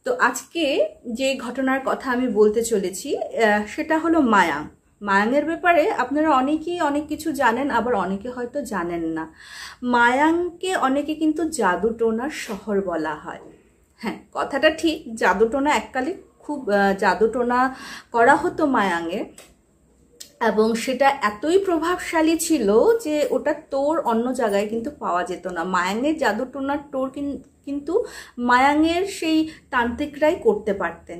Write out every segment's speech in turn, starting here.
তো আজকে যে ঘটনার কথা আমি বলতে চলেছি সেটা হলো মায়াং। মায়াংয়ের ব্যাপারে আপনারা অনেকেই অনেক কিছু জানেন, আবার অনেকে হয়তো জানেন না। মায়াংকে অনেকে কিন্তু জাদুটোনার শহর বলা হয়। হ্যাঁ, কথাটা ঠিক, জাদুটোনা এককালে খুব জাদুটোনা করা হতো মায়াংয়ে, এবং সেটা এতই প্রভাবশালী ছিল যে ওটা টোর অন্য জায়গায় কিন্তু পাওয়া যেত না। মায়াংয়ের জাদুটোনার টোর কিন্তু মায়াংয়ের সেই তান্ত্রিকরাই করতে পারতেন।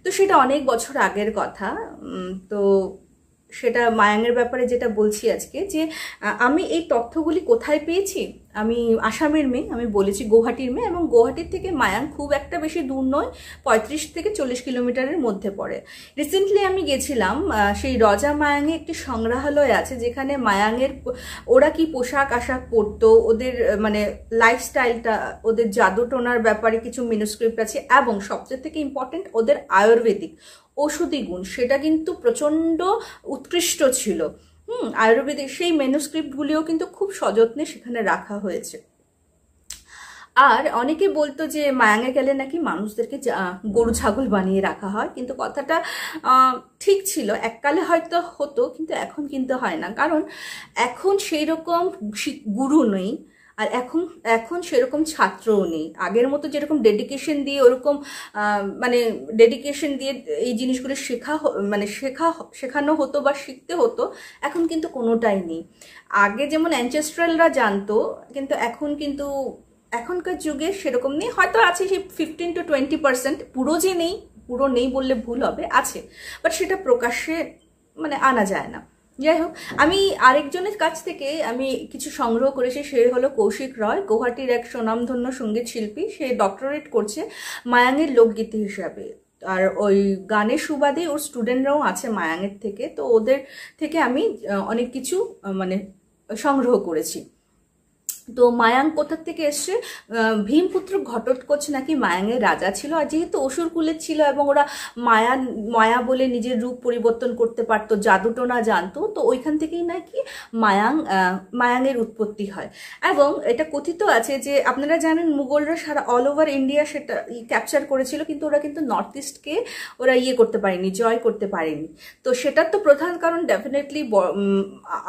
তো সেটা অনেক বছর আগের কথা। তো সেটা মায়াংয়ের ব্যাপারে যেটা বলছি আজকে, যে আমি এই তথ্যগুলি কোথায় পেয়েছি। আমি আসামের মেয়ে, আমি বলেছি গুয়াহাটির মেয়ে, এবং গুয়াহাটির থেকে মায়াং খুব একটা বেশি দূর নয়, 35 থেকে 40 কিলোমিটারের মধ্যে পড়ে। রিসেন্টলি আমি গেছিলাম, সেই রজা মায়াংয়ে একটি সংগ্রহালয় আছে যেখানে মায়াংয়ের ওরা কি পোশাক আশাক পরতো, ওদের মানে লাইফস্টাইলটা, ওদের জাদুটোনার ব্যাপারে কিছু ম্যানুস্ক্রিপ্ট আছে, এবং সবচেয়ে থেকে ইম্পর্টেন্ট ওদের আয়ুর্বেদিক ঔষধি গুণ সেটা কিন্তু প্রচণ্ড উৎকৃষ্ট ছিল। আয়ুর্বেদিক সেই ম্যানুস্ক্রিপ্টগুলিও কিন্তু খুব সযত্নে সেখানে রাখা হয়েছে। আর অনেকে বলতো যে মায়াঙে গেলে নাকি মানুষদেরকে গরু ছাগল বানিয়ে রাখা হয়, কিন্তু কথাটা ঠিক ছিল, এককালে হয়তো হতো, কিন্তু এখন কিন্তু হয় না। কারণ এখন সেই রকম গুরু নেই, আর এখন সেরকম ছাত্রও নেই। আগের মতো যেরকম ডেডিকেশন দিয়ে ওরকম মানে ডেডিকেশন দিয়ে এই জিনিসগুলো শেখানো হতো বা শিখতে হতো, এখন কিন্তু কোনোটাই নেই। আগে যেমন অ্যানচেস্ট্রালরা জানতো, কিন্তু এখন কিন্তু এখনকার যুগে সেরকম নেই। হয়তো আছে সেই 15 to 20%, পুরো যে নেই, পুরো নেই বললে ভুল হবে, আছে, বাট সেটা প্রকাশ্যে মানে আনা যায় না। যাই হোক, আমি আরেকজনের কাছ থেকে আমি কিছু সংগ্রহ করেছি, সে হলো কৌশিক রয়, গুয়াহাটির এক সুনামধন্য সঙ্গীত শিল্পী। সে ডক্টরেট করছে মায়াঙের লোকগীতি হিসাবে, আর ওই গানের সুবাদে ওর স্টুডেন্টরাও আছে মায়াঙের থেকে। তো ওদের থেকে আমি অনেক কিছু মানে সংগ্রহ করেছি। তো মায়াং কোথার থেকে এসছে, ভীমপুত্র ঘটোৎকচ নাকি মায়াংয়ের রাজা ছিল, আর যেহেতু অসুর কুলের ছিল এবং ওরা মায়া বলে নিজের রূপ পরিবর্তন করতে পারতো, জাদুটোনা জানতো, তো ওইখান থেকেই নাকি মায়াংয়ের উৎপত্তি হয়। এবং এটা কথিত আছে যে আপনারা জানেন মুঘলরা সারা অল ওভার ইন্ডিয়া সেটা ক্যাপচার করেছিল, কিন্তু ওরা কিন্তু নর্থ ইস্টকে ওরা করতে পারেনি, জয় করতে পারেনি। তো সেটার তো প্রধান কারণ ডেফিনেটলি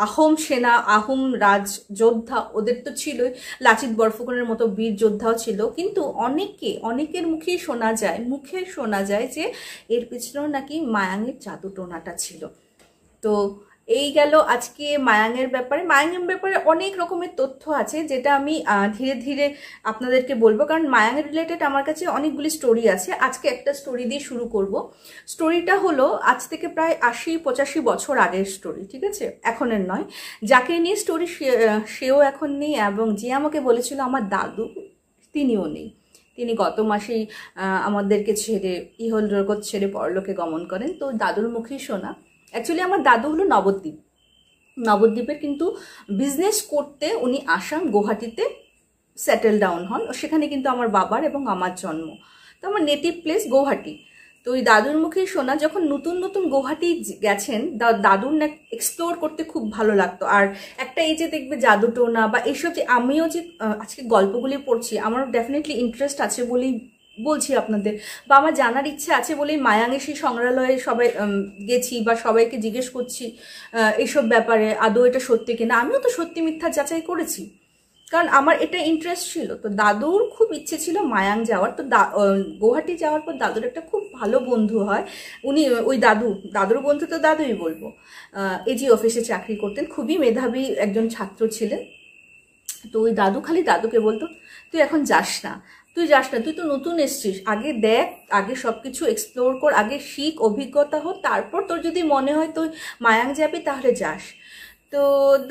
আহোম সেনা, আহোম রাজ যোদ্ধা ওদের তো ছিল, লাচিত বরফুকনের মতো বীর যোদ্ধাও ছিল। কিন্তু অনেকের মুখে শোনা যায় যে এর পিছনেও নাকি মায়াঙের জাদুটোনাটা ছিল। তো এই গেল আজকে মায়াঙের ব্যাপারে অনেক রকমের তথ্য আছে, যেটা আমি ধীরে ধীরে আপনাদেরকে বলবো, কারণ মায়াঙের রিলেটেড আমার কাছে অনেকগুলি স্টোরি আছে। আজকে একটা স্টোরি দিয়ে শুরু করব। স্টোরিটা হলো আজ থেকে প্রায় 80-85 বছর আগের স্টোরি, ঠিক আছে, এখনের নয়। যাকে নিয়ে স্টোরি সেও এখন নেই, এবং যে আমাকে বলেছিল আমার দাদু, তিনিও নেই। তিনি গত মাসেই আমাদেরকে ছেড়ে ইহল জগৎ ছেড়ে পরলোকে গমন করেন। তো দাদুর মুখেই শোনা। অ্যাকচুয়ালি আমার দাদু হলো নবদ্বীপের, কিন্তু বিজনেস করতে উনি আসাম গুয়াহাটিতে সেটেল ডাউন হন। সেখানে কিন্তু আমার বাবার এবং আমার জন্ম। তো আমার নেটিভ প্লেস গুয়াহাটি। তো ওই দাদুর মুখেই শোনা, যখন নতুন নতুন গুয়াহাটি গেছেন, দাদুর না এক্সপ্লোর করতে খুব ভালো লাগতো। আর একটা এই যে দেখবে জাদুটোনা বা এইসব, যে আমিও যে আজকে গল্পগুলি পড়ছি, আমার ডেফিনেটলি ইন্টারেস্ট আছে বলেই বলছি আপনাদের, বা আমার জানার ইচ্ছে আছে বলেই মায়াঙে সেই সংগ্রহালয়ে সবাই গেছি, বা সবাইকে জিজ্ঞেস করছি এইসব ব্যাপারে আদৌ এটা সত্যি কিনা। আমিও তো সত্যি মিথ্যা যাচাই করেছি, কারণ আমার এটা ইন্টারেস্ট ছিল। তো দাদুর খুব ইচ্ছে ছিল মায়াং যাওয়ার। তো গুয়াহাটি যাওয়ার পর দাদুর একটা খুব ভালো বন্ধু হয়। উনি ওই দাদুর বন্ধু, তো দাদুই বলবো, এজি অফিসে চাকরি করতেন, খুবই মেধাবী একজন ছাত্র ছিলেন। তো ওই দাদু খালি দাদুকে বলতো, তুই এখন যাস না, তুই তো নতুন এসছিস, আগে দেখ, আগে সব কিছু এক্সপ্লোর কর, আগে শিখ, অভিজ্ঞতা হোক, তারপর তোর যদি মনে হয় তুই মায়াং যাবি তাহলে যাস। তো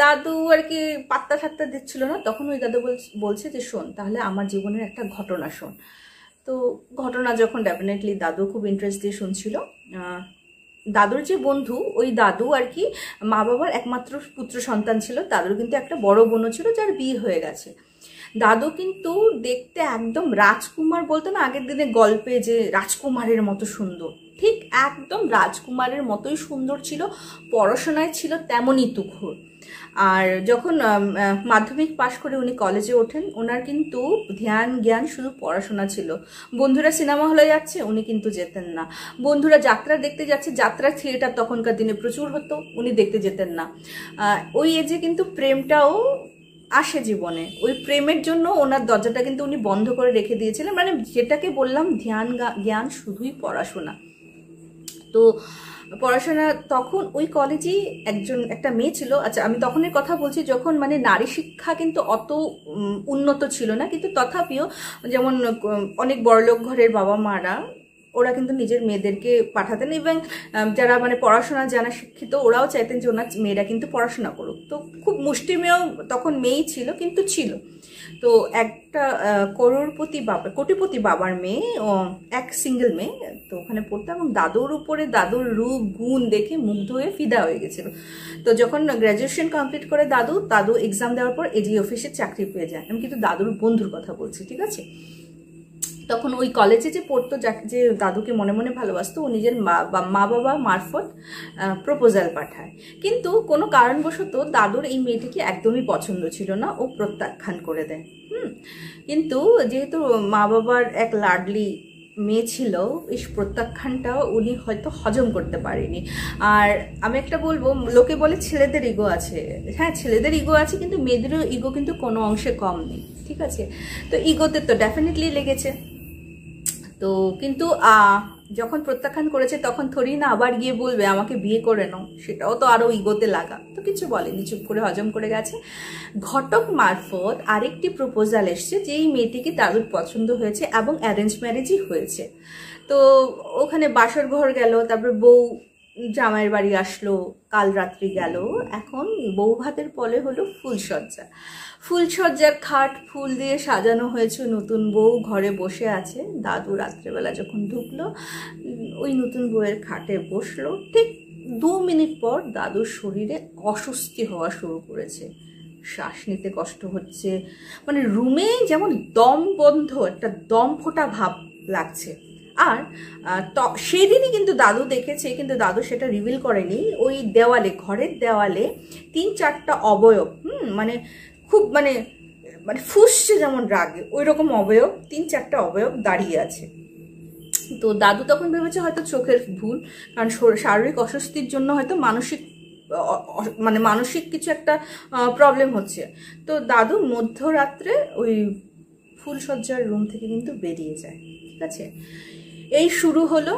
দাদু আর কি পাত্তা ঠাত্তা দিচ্ছিল না। তখন ওই দাদু বলছে যে শোন, তাহলে আমার জীবনের একটা ঘটনা শোন। তো ঘটনা যখন ডেফিনেটলি দাদু খুব ইন্টারেস্ট দিয়ে শুনছিল। দাদুর যে বন্ধু, ওই দাদু আর কি মা বাবার একমাত্র পুত্র সন্তান ছিল। দাদুর কিন্তু একটা বড় বোনও ছিল যার বিয়ে হয়ে গেছে। দাদু কিন্তু দেখতে একদম রাজকুমার, বলতো না আগের দিনে গল্পে যে রাজকুমারের মতো সুন্দর, ঠিক একদম রাজকুমারের মতোই সুন্দর ছিল, পড়াশোনায় ছিল তেমনই তুখোড়। আর যখন মাধ্যমিক পাশ করে উনি কলেজে ওঠেন, ওনার কিন্তু ধ্যান জ্ঞান শুধু পড়াশোনা ছিল। বন্ধুরা সিনেমা হলে যাচ্ছে, উনি কিন্তু যেতেন না। বন্ধুরা যাত্রা দেখতে যাচ্ছে, যাত্রা থিয়েটার তখনকার দিনে প্রচুর হতো, উনি দেখতে যেতেন না। ওই এজে কিন্তু প্রেমটাও আসে জীবনে, ওই প্রেমের জন্য ওনার দরজাটা কিন্তু উনি বন্ধ করে রেখে দিয়েছিলেন। মানে যেটাকে বললাম ধ্যান জ্ঞান শুধুই পড়াশোনা। তো পড়াশোনা তখন ওই কলেজেই একটা মেয়ে ছিল। আচ্ছা, আমি তখনের কথা বলছি যখন মানে নারী শিক্ষা কিন্তু অত উন্নত ছিল না, কিন্তু তথাপিও যেমন অনেক বড়লোক ঘরের বাবা মারা ওরা কিন্তু নিজের মেয়েদেরকে পাঠাতেন, এবং যারা মানে পড়াশোনা জানা শিক্ষিত ওরাও চাইতেন যে ওনার মেয়েরা কিন্তু পড়াশোনা করুক। তো খুব মুষ্টিমেয় তখন মেয়েই ছিল, কিন্তু ছিল। তো একটা কোটিপতি বাবার মেয়ে, এক সিঙ্গেল মেয়ে, তো ওখানে পড়তো, এবং দাদুর উপরে দাদুর রূপ গুণ দেখে মুগ্ধ হয়ে ফিদা হয়ে গেছিল। তো যখন গ্র্যাজুয়েশন কমপ্লিট করে দাদু এক্সাম দেওয়ার পর এজি অফিসে চাকরি পেয়ে যায়। আমি কিন্তু দাদুর বন্ধুর কথা বলছি, ঠিক আছে। তখন ওই কলেজে যে পড়তো, যে দাদুকে মনে মনে ভালোবাসতো, ও নিজের মা বাবা মারফত প্রপোজাল পাঠায়। কিন্তু কোনো কারণবশত দাদুর এই মেয়েটিকে একদমই পছন্দ ছিল না, ও প্রত্যাখ্যান করে দেয়। কিন্তু যেহেতু মা বাবার এক লাডলি মেয়ে ছিল, এই প্রত্যাখ্যানটাও উনি হয়তো হজম করতে পারেনি। আর আমি একটা বলবো, লোকে বলে ছেলেদের ইগো আছে, হ্যাঁ ছেলেদের ইগো আছে, কিন্তু মেয়েদেরও ইগো কিন্তু কোনো অংশে কম নেই, ঠিক আছে। তো ইগোতে তো ডেফিনেটলি লেগেছে। তো কিন্তু যখন প্রত্যাখ্যান করেছে তখন থরি না আবার গিয়ে বলবে আমাকে বিয়ে করে নাও, সেটাও তো আরও ইগোতে লাগা। তো কিছু বলেনি, চুপ করে হজম করে গেছে। ঘটক মারফত আরেকটি প্রপোজাল এসছে, যেই মেয়েটিকে দাদুর পছন্দ হয়েছে এবং অ্যারেঞ্জ ম্যারেজই হয়েছে। তো ওখানে বাসর ঘর গেল, তারপরে বউ জামাইয়ের বাড়ি আসলো, কাল রাত্রি গেল। এখন বউ ভাতের পরে হলো ফুলসজ্জার খাট ফুল দিয়ে সাজানো হয়েছে। নতুন বউ ঘরে বসে আছে। দাদু রাত্রেবেলা যখন ঢুকলো, ওই নতুন বউয়ের খাটে বসলো, ঠিক 2 মিনিট পর দাদুর শরীরে অস্বস্তি হওয়া শুরু করেছে, শ্বাস নিতে কষ্ট হচ্ছে, মানে রুমে যেমন দম বন্ধ, একটা দম ফোটা ভাব লাগছে। আর সেদিনই কিন্তু দাদু দেখেছে, কিন্তু দাদু সেটা রিভিল করেনি, ওই দেওয়ালে, ঘরের দেওয়ালে 3-4টা অবয়ব, মানে খুব মানে ফুসছে যেমন রাগে, ওই রকম অবয়ব, 3-4টা অবয়ব দাঁড়িয়ে আছে। তো দাদু তখন ভেবেছে হয়তো চোখের ভুল, কারণ শারীরিক অস্বস্তির জন্য হয়তো মানসিক কিছু একটা প্রবলেম হচ্ছে। তো দাদু মধ্যরাত্রে ওই ফুলসজ্জার রুম থেকে কিন্তু বেরিয়ে যায়, ঠিক আছে। এই শুরু হলো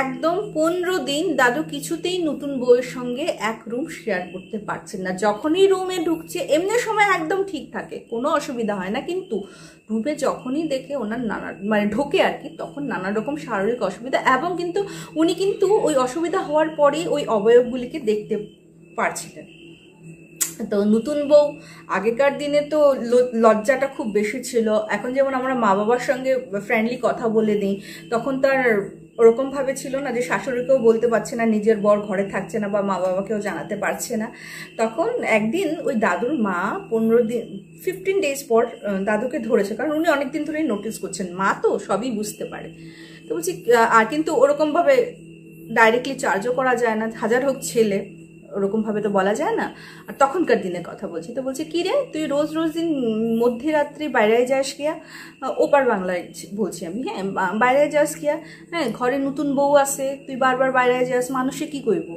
একদম 15 দিন দাদু কিছুতেই নতুন বউয়ের সঙ্গে এক রুম শেয়ার করতে পারছেন না। যখনই রুমে ঢুকছে, এমনি সময় একদম ঠিক থাকে, কোনো অসুবিধা হয় না, কিন্তু রুমে যখনই দেখে ওনার ঢোকে আর কি, তখন নানা রকম শারীরিক অসুবিধা, এবং কিন্তু উনি কিন্তু ওই অসুবিধা হওয়ার পরেই ওই অবয়বগুলিকে দেখতে পারছিলেন। তো নতুন বউ, আগেকার দিনে তো লজ্জাটা খুব বেশি ছিল। এখন যেমন আমরা মা বাবার সঙ্গে ফ্রেন্ডলি কথা বলে নিই, তখন তার ওরকমভাবে ছিল না যে শাশুড়িকেও বলতে পারছে না নিজের বর ঘরে থাকছে না, বা মা বাবাকেও জানাতে পারছে না। তখন একদিন ওই দাদুর মা 15 ডেজ পর দাদুকে ধরেছে, কারণ উনি অনেকদিন ধরেই নোটিস করছেন, মা তো সবই বুঝতে পারে। তো বলছি, আর কিন্তু ওরকমভাবে ডাইরেক্টলি চার্জও করা যায় না, হাজার হোক ছেলে, ওরকমভাবে তো বলা যায় না। আর তখনকার দিনের কথা বলছি। তো বলছে, কি রে তুই রোজ দিন মধ্যরাত্রি বাইরে যাস কিয়া, ওপার বাংলায় বলছি আমি, হ্যাঁ বাইরে যাস কিয়া, হ্যাঁ ঘরে নতুন বউ আছে, তুই বারবার বাইরে যাস, মানুষে কি করবো?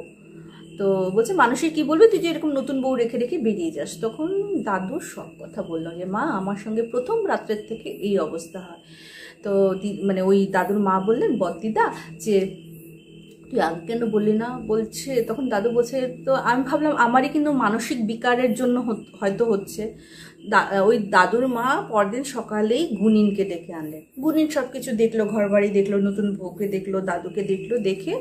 তো বলছে, মানুষের কি বলবে, তুই যে এরকম নতুন বউ রেখে রেখে বেরিয়ে যাস। তখন দাদু সব কথা বললো যে মা, আমার সঙ্গে প্রথম রাত্রের থেকে এই অবস্থা হয়। তো মানে ওই দাদুর মা বললেন, বদ্দিদা, যে তুই আগে কেন বললি না? বলছে, তখন দাদু বলছে, তো আমি ভাবলাম আমারই কিন্তু মানসিক বিকারের জন্য হয়তো হচ্ছে। ওই দাদুর মা পরদিন সকালেই গুনিনকে ডেকে আনলেন। গুনিন সব কিছু দেখলো, ঘর বাড়ি দেখলো, নতুন বউকে দেখলো, দাদুকে দেখলো, দেখে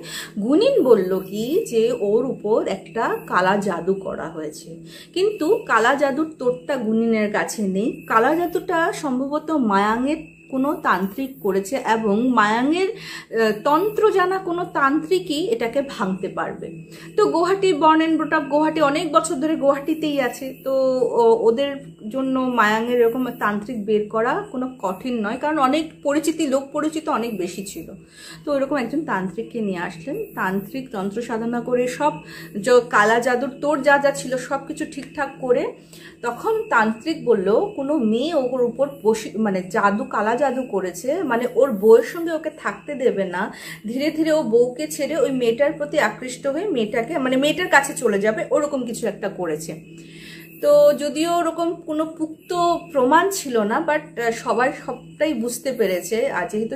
গুনিন বলল কি যে ওর উপর একটা কালা জাদু করা হয়েছে। কিন্তু কালা জাদুর তোরটা গুনিনের কাছে নেই, কালা জাদুটা সম্ভবত মায়াঙের কোনো তান্ত্রিক করেছে এবং মায়াঙের তন্ত্র জানা কোনো তান্ত্রিকই এটাকে ভাঙতে পারবে। তো Guwahati born and brought up Guwahati, অনেক বছর ধরে গুয়াহাটিতেই আছে, তো ওদের জন্য মায়াঙের এরকম তান্ত্রিক বের করা কোনো কঠিন নয়, কারণ অনেক লোক পরিচিত অনেক বেশি ছিল। তো ওইরকম একজন তান্ত্রিককে নিয়ে আসলেন, তান্ত্রিক তন্ত্র সাধনা করে সব কালা জাদুর তোর যা যা ছিল সব কিছু ঠিকঠাক করে, তখন তান্ত্রিক বলল কোনো মেয়ে ওর উপর মানে কালা জাদু করেছে, মানে ওর বউয়ের সঙ্গে ওকে থাকতে দেবে না, ধীরে ধীরে ও বউকে ছেড়ে ওই মেয়েটার প্রতি আকৃষ্ট হয়ে মেয়েটার কাছে চলে যাবে, ওরকম কিছু একটা করেছে। তো যদিও ওরকম কোনো পুক্ত প্রমাণ ছিল না, বাট সবটাই বুঝতে পেরেছে, আর যেহেতু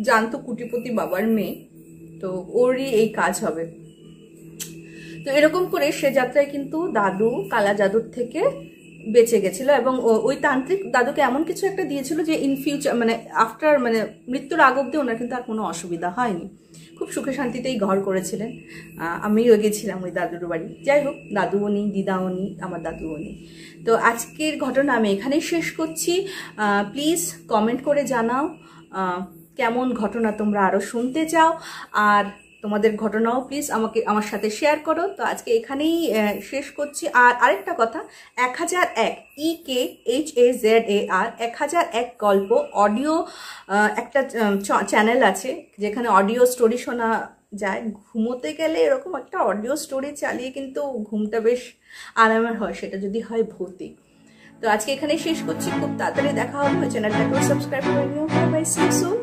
জানতো কুটিপতি বাবার মেয়ে, তো ওরই এই কাজ হবে। তো এরকম করে সে যাত্রায় কিন্তু দাদু কালা জাদুর থেকে বেঁচে গেছিল, এবং ওই তান্ত্রিক দাদুকে এমন কিছু একটা দিয়েছিল যে ইন ফিউচার মৃত্যুর আগ অব্দি ওনার কিন্তু আর কোনো অসুবিধা হয়নি, খুব সুখে শান্তিতেই ঘর করেছিলেন। আমিও গেছিলাম ওই দাদুর বাড়ি। যাই হোক, দাদুও নেই, দিদাও নেই, আমার দাদুও নেই। তো আজকের ঘটনা আমি এখানেই শেষ করছি। প্লিজ কমেন্ট করে জানাও কেমন ঘটনা তোমরা আরও শুনতে চাও, আর তোমাদের ঘটনাও প্লিজ আমার সাথে শেয়ার করো। তো আজকে এখানেই শেষ করছি। আর আরেকটা কথা, 1001 EKHAZAR 1001 গল্প অডিও একটা চ্যানেল আছে, যেখানে অডিও স্টোরি শোনা যায়। ঘুমোতে গেলে এরকম একটা অডিও স্টোরি চালিয়ে কিন্তু ঘুমটা বেশ আরামের হয়, সেটা যদি হয় ভৌতিক। তো আজকে এখানেই শেষ করছি, খুব তাড়াতাড়ি দেখা হবে। চ্যানেলটাকেও সাবস্ক্রাইব করে নিও। Bye bye, see you soon.